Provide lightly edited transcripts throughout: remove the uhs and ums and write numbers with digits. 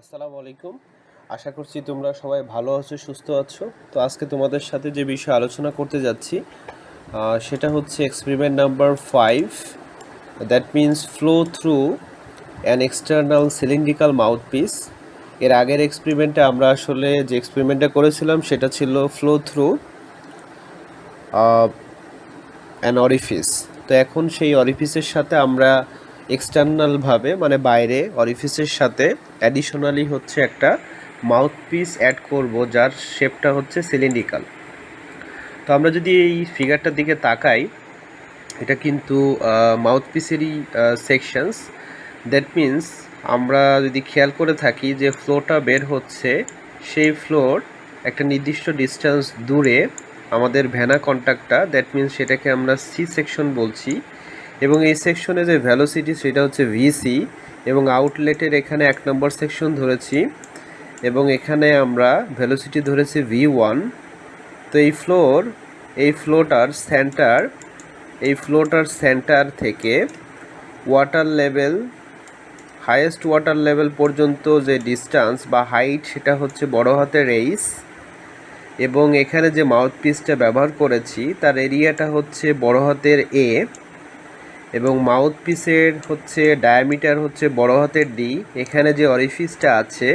আসসালামু আলাইকুম। আশা করছি তোমরা সবাই ভালো আছো, সুস্থ আছো। তো আজকে তোমাদের সাথে যে বিষয়ে আলোচনা করতে যাচ্ছি সেটা হচ্ছে experiment number 5, that means flow through an external cylindrical mouthpiece. এর আগের এক্সপেরিমেন্টে আমরা আসলে যে এক্সপেরিমেন্টটা করেছিলাম সেটা ছিল ফ্লো থ্রু অ্যান অরিফিস। তো এখন সেই অরিফিসের সাথে আমরা এক্সটার্নালভাবে মানে বাইরে অরিফিসের সাথে অ্যাডিশনালি হচ্ছে একটা মাউথপিস অ্যাড করব, যার শেপটা হচ্ছে সিলিন্ড্রিক্যাল। তো আমরা যদি এই ফিগারটার দিকে তাকাই, এটা কিন্তু মাউথপিসেরই সেকশনস। দ্যাট মিন্স আমরা যদি খেয়াল করে থাকি যে ফ্লোটা বের হচ্ছে, সেই ফ্লোর একটা নির্দিষ্ট ডিস্টেন্স দূরে আমাদের ভ্যানা কন্ট্যাক্টটা, দ্যাট মিন্স সেটাকে আমরা সি সেকশন বলছি। এবং এই সেকশনে যে ভ্যালোসিটি সেটা হচ্ছে ভিসি, এবং আউটলেটের এখানে 1 নম্বর সেকশন ধরেছি এবং এখানে আমরা ভ্যালোসিটি ধরেছি V1। তো এই ফ্লোটার সেন্টার থেকে হাইয়েস্ট ওয়াটার লেভেল পর্যন্ত যে ডিস্টেন্স বা হাইট সেটা হচ্ছে বড় হাতের এইচ, এবং এখানে যে মাউথপিসটা ব্যবহার করেছি তার এরিয়াটা হচ্ছে বড় হাতের এ, এবং মাউথপিসের হচ্ছে ডায়ামিটার হচ্ছে বড় হাতের ডি। এখানে যে অরিফিসটা আছে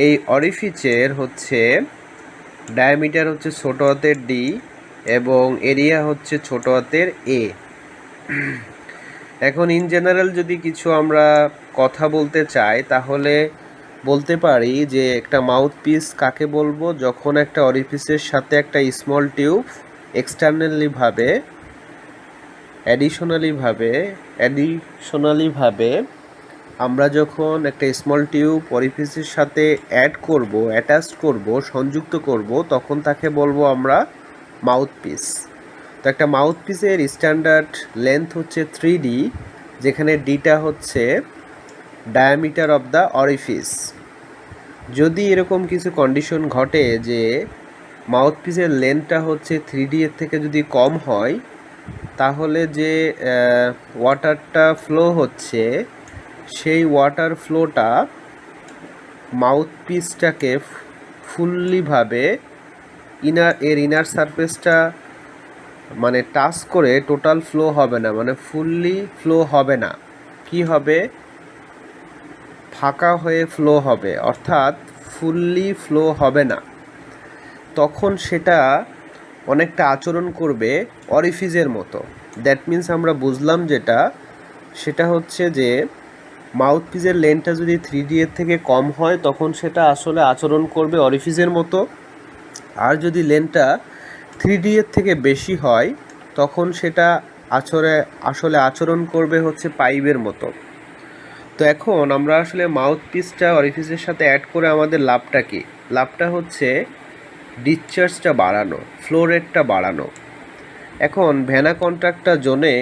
এই অরিফিসের হচ্ছে ডায়ামিটার হচ্ছে ছোট হাতের ডি এবং এরিয়া হচ্ছে ছোট হাতের এ। এখন ইন জেনারেল যদি কিছু আমরা কথা বলতে চাই তাহলে বলতে পারি যে একটা মাউথপিস কাকে বলবো, যখন একটা অরিফিসের সাথে একটা স্মল টিউব অ্যাডিশনালিভাবে আমরা যখন একটা স্মল টিউব অরিফিসের সাথে অ্যাটাচ করব, সংযুক্ত করব, তখন তাকে বলবো আমরা মাউথপিস। তো একটা মাউথপিসের স্ট্যান্ডার্ড লেন্থ হচ্ছে 3D, যেখানে ডিটা হচ্ছে ডায়ামিটার অফ দ্য অরিফিস। যদি এরকম কিছু কন্ডিশন ঘটে যে মাউথপিসের লেন্থটা হচ্ছে 3D এর থেকে যদি কম হয়, তাহলে যে ওয়াটারটা ফ্লো হচ্ছে সেই ওয়াটার ফ্লোটা মাউথপিসটাকে ফুললিভাবে ইনার সারফেসটা মানে টাচ করে টোটাল ফ্লো হবে না, মানে ফুললি ফ্লো হবে না। কি হবে? ফাঁকা হয়ে ফ্লো হবে, অর্থাৎ ফুললি ফ্লো হবে না। তখন সেটা অনেকটা আচরণ করবে অরিফিসের মতো। দ্যাট মিন্স আমরা বুঝলাম সেটা হচ্ছে যে মাউথপিসের লেন্থটা যদি 3D এর থেকে কম হয় তখন সেটা আসলে আচরণ করবে অরিফিসের মতো, আর যদি লেন্থটা 3D এর থেকে বেশি হয় তখন সেটা আসলে আচরণ করবে হচ্ছে পাইপের মতো। তো এখন আমরা আসলে মাউথপিসটা অরিফিসের সাথে অ্যাড করে আমাদের লাভটা কি? লাভটা হচ্ছে ডিসচার্জটা বাড়ানো, ফ্লো রেটটা বাড়ানো। এখন ভ্যানা কন্ট্রাক্টটা জোনে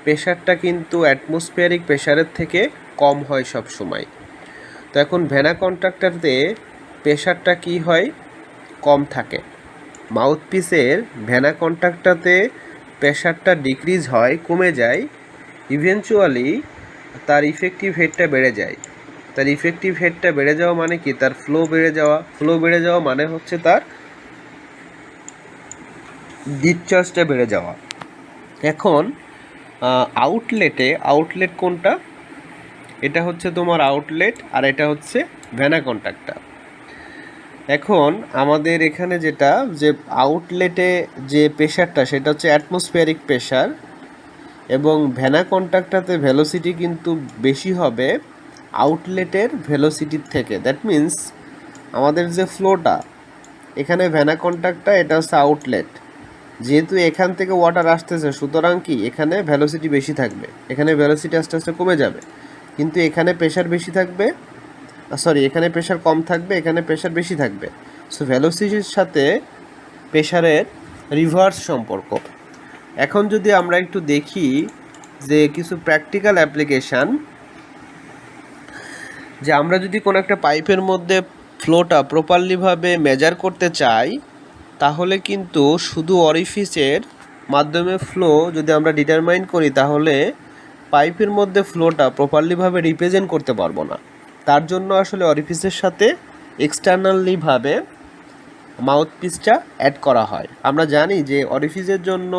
প্রেশারটা কিন্তু অ্যাটমসফিয়ারিক প্রেশারের থেকে কম হয় সব সময়। তো এখন ভ্যানা কন্ট্রাক্টরতে প্রেশারটা কি হয়? কম থাকে। মাউথপিসের ভ্যানা কন্ট্রাক্টরতে প্রেশারটা ডিক্রিজ হয়, কমে যায়, ইভেনচুয়ালি তার ইফেক্টিভ হেডটা বেড়ে যায়। তার ইফেক্টিভ হেডটা বেড়ে যাওয়া মানে কি? তার ফ্লো বেড়ে যাওয়া মানে হচ্ছে তার ডিসচার্জটা বেড়ে যাওয়া। এখন আউটলেট কোনটা? এটা হচ্ছে তোমার আউটলেট, আর এটা হচ্ছে ভ্যানা কন্ট্রাক্টর। এখন আমাদের এখানে যে আউটলেটে যে প্রেশারটা সেটা হচ্ছে অ্যাটমসফিয়ারিক প্রেশার, এবং ভ্যানা কন্ট্রাক্টরতে ভেলোসিটি কিন্তু বেশি হবে আউটলেটের ভেলোসিটির থেকে। দ্যাট মিন্স আমাদের যে ফ্লোটা এখানে ভ্যানা কন্ট্রাক্টর, এটা হচ্ছে আউটলেট। যেহেতু এখান থেকে ওয়াটার আসতেছে, সুতরাং কি এখানে ভেলোসিটি বেশি থাকবে, এখানে ভেলোসিটি আস্তে আস্তে কমে যাবে, কিন্তু এখানে প্রেশার বেশি থাকবে, এখানে প্রেশার কম থাকবে, এখানে প্রেশার বেশি থাকবে। সো ভেলোসিটির সাথে প্রেশারের রিভার্স সম্পর্ক। এখন যদি আমরা একটু দেখি যে কিছু প্র্যাকটিক্যাল অ্যাপ্লিকেশান, যে আমরা যদি কোনো একটা পাইপের মধ্যে ফ্লোটা প্রপারলিভাবে মেজার করতে চাই, তাহলে কিন্তু শুধু অরিফিসের মাধ্যমে ফ্লো যদি আমরা ডিটারমাইন করি, তাহলে পাইপের মধ্যে ফ্লোটা প্রপারলিভাবে রিপ্রেজেন্ট করতে পারবো না। তার জন্য আসলে অরিফিসের সাথে এক্সটার্নালিভাবে মাউথপিসটা অ্যাড করা হয়। আমরা জানি যে অরিফিসের জন্য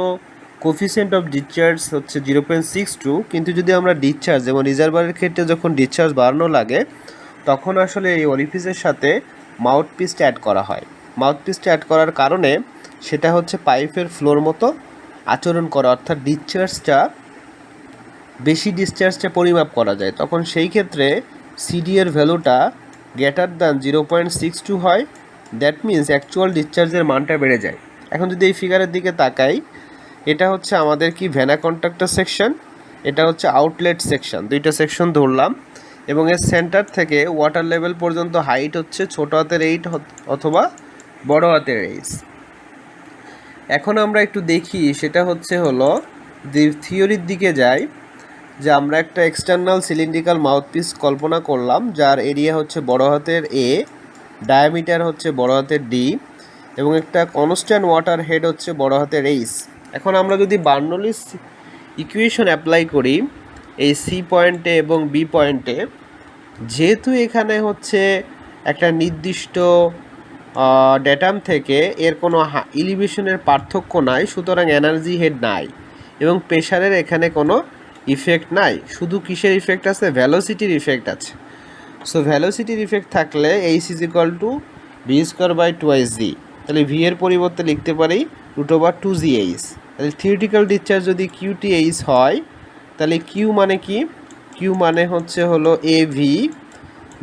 কোফিসিয়েন্ট অফ ডিসচার্জ হচ্ছে 0.62, কিন্তু যদি আমরা ডিসচার্জ যেমন রিজার্ভারের ক্ষেত্রে যখন ডিসচার্জ বাড়ানো লাগে তখন আসলে এই অরিফিসের সাথে মাউথপিসটা অ্যাড করা হয়। মাউথপিসটা অ্যাড করার কারণে সেটা হচ্ছে পাইপের ফ্লোর মতো আচরণ করা, অর্থাৎ ডিসচার্জটা বেশি ডিসচার্জটা পরিমাপ করা যায়। তখন সেই ক্ষেত্রে সিডি এর ভ্যালুটা গ্রেটার দ্যান 0.62 হয়। দ্যাট মিনস অ্যাকচুয়াল ডিসচার্জের মানটা বেড়ে যায়। এখন যদি এই ফিগারের দিকে তাকাই, এটা হচ্ছে আমাদের কি ভেনা কন্ট্রাক্টর সেকশন, এটা হচ্ছে আউটলেট সেকশন, দুইটা সেকশন ধরলাম এবং এর সেন্টার থেকে ওয়াটার লেভেল পর্যন্ত হাইট হচ্ছে ছোট হাতের 8 অথবা বড় হাতের 8। এখন আমরা একটু দেখি, সেটা হচ্ছে হলো থিওরির দিকে যাই, যে আমরা একটা এক্সটার্নাল সিলিন্ড্রিক্যাল মাউথপিস কল্পনা করলাম যার এরিয়া হচ্ছে বড় হাতের এ, ডায়ামিটার হচ্ছে বড় হাতের ডি এবং একটা কনস্ট্যান্ট ওয়াটার হেড হচ্ছে বড় হাতের এইচ। এখন আমরা যদি বার্নৌলিস ইকুয়েশন অ্যাপ্লাই করি এই সি পয়েন্টে এবং বি পয়েন্টে, যেহেতু এখানে হচ্ছে একটা নির্দিষ্ট ড্যাটাম থেকে এর কোনো ইলিভেশনের পার্থক্য নাই, সুতরাং এনার্জি হেড নাই এবং প্রেশারের এখানে কোনো ইফেক্ট নাই। শুধু কিসের ইফেক্ট আছে? ভ্যালোসিটির ইফেক্ট আছে। সো ভ্যালোসিটির ইফেক্ট থাকলে H is equal to V square by 2g, তাহলে ভি এর পরিবর্তে লিখতে পারি √2gh। তাহলে থিওরিটিক্যাল ডিসচার্জ যদি QTH হয় তাহলে কিউ মানে কি? কিউ মানে হচ্ছে হলো AV।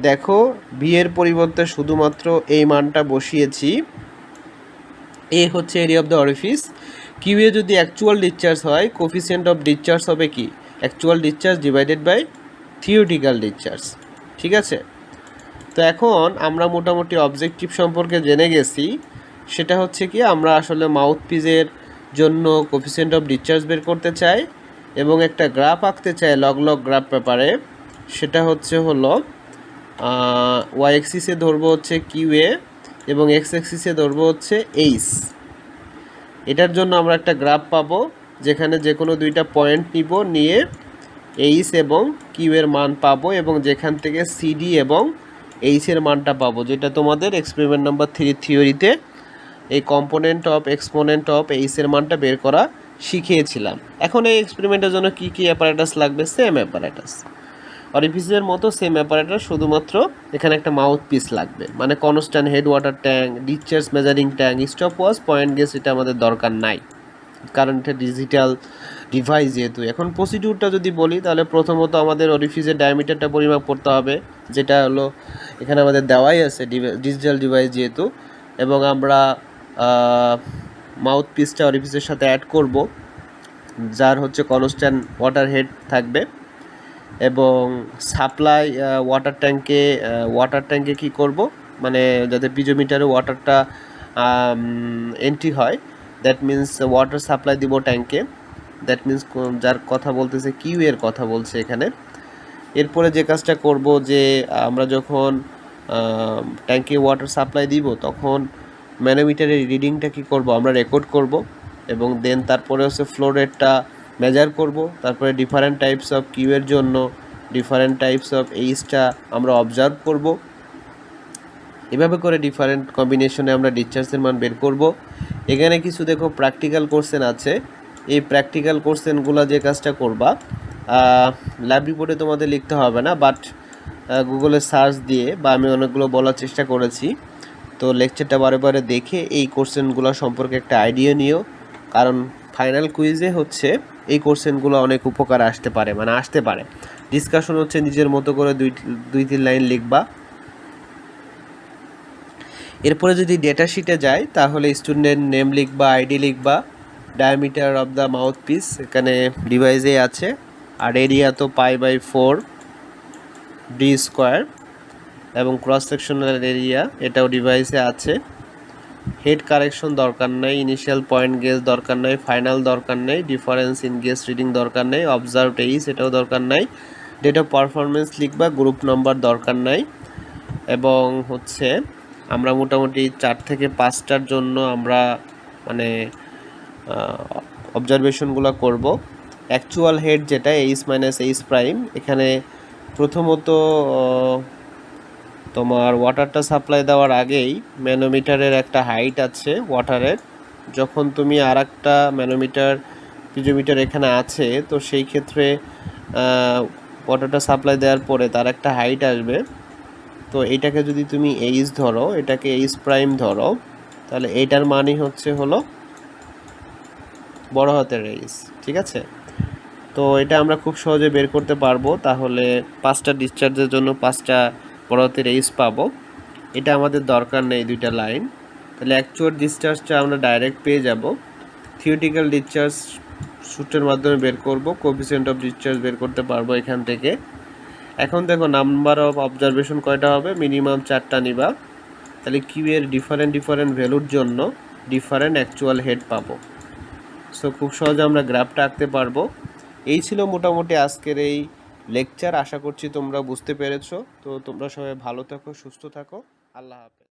দেখো ভি এর পরিবর্তে শুধুমাত্র এই মানটা বসিয়েছি। এ হচ্ছে area of the orifice. Q a যদি অ্যাকচুয়াল ডিসচার্জ হয়, কোফিসিয়েন্ট অফ ডিসচার্জ হবে কি? Actual discharge divided by theoretical discharge. ঠিক আছে? তো এখন আমরা মোটামুটি অবজেক্টিভ সম্পর্কে জেনে গেছি। সেটা হচ্ছে কি, আমরা আসলে মাউথপিসের জন্য কোফিসিয়েন্ট অফ ডিসচার্জ বের করতে চাই এবং একটা গ্রাফ আঁকতে চাই লগ গ্রাফ পেপারে। সেটা হচ্ছে হলো ওয়াই এক্সিসে ধরবো হচ্ছে কিউএ এবং এক্স এক্সিসে ধরবো হচ্ছে এইচ। এটার জন্য আমরা একটা গ্রাফ পাবো যেখানে যে কোনো দুইটা পয়েন্ট নিব, নিয়ে এইচ এবং কিউ এর মান পাবো এবং যেখান থেকে সিডি এবং এইচ এর মানটা পাবো, যেটা তোমাদের এক্সপেরিমেন্ট নাম্বার 3 থিওরিতে এই component of exponent of H এর মানটা বের করা শিখিয়েছিলাম। এখন এই এক্সপেরিমেন্টের জন্য কি কি অ্যাপারেটাস লাগবে? সেম অ্যাপারেটাস, অরিফিসের মতো সেম অ্যাপারেটাস, শুধুমাত্র এখানে একটা মাউথ পিস লাগবে। মানে constant head water tank, discharge measuring tank, stop watch, point gauge, এটা আমাদের দরকার নাই কারণ এটা ডিজিটাল ডিভাইস যেহেতু। এখন প্রসিডিউরটা যদি বলি তাহলে প্রথমত আমাদের অরিফিসের ডায়ামিটারটা পরিমাপ করতে হবে, যেটা হলো এখানে আমাদের দেওয়াই আছে ডিজিটাল ডিভাইস যেহেতু, এবং আমরা মাউথ পিসটা অরিফিসের সাথে অ্যাড করব যার হচ্ছে কনস্ট্যান্ট ওয়াটার হেড থাকবে। এবং সাপ্লাই ওয়াটার ট্যাঙ্কে কী করব, মানে যাতে পিজোমিটারে ওয়াটারটা এন্ট্রি হয়, দ্যাট মিন্স ওয়াটার সাপ্লাই দিব ট্যাঙ্কে। দ্যাট মিন্স যার কথা বলতেছে কিউ এর কথা বলছে এখানে। এরপরে যে কাজটা করব, যে আমরা যখন ট্যাঙ্কে ওয়াটার সাপ্লাই দিব তখন ম্যানোমিটারের রিডিংটা কী করব, আমরা রেকর্ড করব এবং দেন তারপরে হচ্ছে ফ্লো রেটটা মেজার করব। তারপরে ডিফারেন্ট টাইপস অফ কিউ এর জন্য ডিফারেন্ট টাইপস অফ এইচটা আমরা অবজার্ভ করব। এভাবে করে ডিফারেন্ট কম্বিনেশনে আমরা ডিসচার্জের মান বের করব। এখানে কিছু দেখো প্র্যাকটিক্যাল কোশ্চেন আছে। এই প্র্যাকটিক্যাল কোশ্চেনগুলো যে কাজটা করবা, ল্যাব রিপোর্টে তোমাদের লিখতে হবে না, বাট গুগলে সার্চ দিয়ে বা আমি অনেকগুলো বলার চেষ্টা করেছি, তো লেকচারটা বারে বারে দেখে এই কোশ্চেনগুলো সম্পর্কে একটা আইডিয়া নিও, কারণ ফাইনাল কুইজে হচ্ছে এই কোশ্চেনগুলো অনেক উপকার আসতে পারে। ডিসকাশন হচ্ছে নিজের মতো করে দুই তিন লাইন লিখবা। এরপরে যদি ডেটা শিটে যায় তাহলে স্টুডেন্ট নেম লিখবা, আইডি লিখবা, diameter of the mouth piece এখানে ডিভাইসে আছে, আর এরিয়া তো π/4 ডি স্কোয়ার এবং ক্রস সেকশনাল এরিয়া এটাও ডিভাইসে আছে। হেড কারেকশন দরকার নেই, ইনিশিয়াল পয়েন্ট গেজ দরকার নেই, ফাইনাল দরকার নেই, ডিফারেন্স ইন গেজ রিডিং দরকার নেই, অবজার্ভড এইচ এটাও দরকার নাই, ডেট অফ পারফরমেন্স লিখবা, গ্রুপ নাম্বার দরকার নাই। এবং হচ্ছে আমরা মোটামুটি 4 থেকে 5টার জন্য আমরা মানে অবজারভেশনগুলো করব। অ্যাকচুয়াল হেড যেটা এইচ মাইনাস এইচ প্রাইম, এখানে প্রথমত তোমার ওয়াটারটা সাপ্লাই দেওয়ার আগেই ম্যানোমিটারের একটা হাইট আছে ওয়াটারের, যখন তুমি আর একটা ম্যানোমিটার পিজোমিটার এখানে আছে, তো সেই ক্ষেত্রে ওয়াটারটা সাপ্লাই দেওয়ার পরে তার একটা হাইট আসবে। তো এটাকে যদি তুমি এইচ ধরো, এটাকে এইচ প্রাইম ধরো, তাহলে এইটার মানই হলো বড় হাতের এইচ। ঠিক আছে, তো এটা আমরা খুব সহজে বের করতে পারবো। তাহলে 5টা ডিসচার্জের জন্য 5টা বড় হাতের এইচ পাবো। এটা আমাদের দরকার নেই দুইটা লাইন। তাহলে অ্যাকচুয়াল ডিসচার্জটা আমরা ডাইরেক্ট পেয়ে যাব। থিওরিটিক্যাল ডিসচার্জ সূত্রের মাধ্যমে বের করব, কোএফিসিয়েন্ট অফ ডিসচার্জ বের করতে পারবো এখান থেকে। এখন দেখো নাম্বার অফ অবজারভেশন কয়টা হবে, মিনিমাম 4টা নিবা। তাহলে কিউ এর ডিফারেন্ট ভ্যালুর জন্য ডিফারেন্ট অ্যাকচুয়াল হেড পাবো। সো খুব সহজে আমরা গ্রাফটা আঁকতে পারবো। এই ছিল মোটামুটি আজকের এই লেকচার। আশা করছি তোমরা বুঝতে পেরেছো। তো তোমরা সবাই ভালো থাকো, সুস্থ থাকো। আল্লাহ হাফেজ।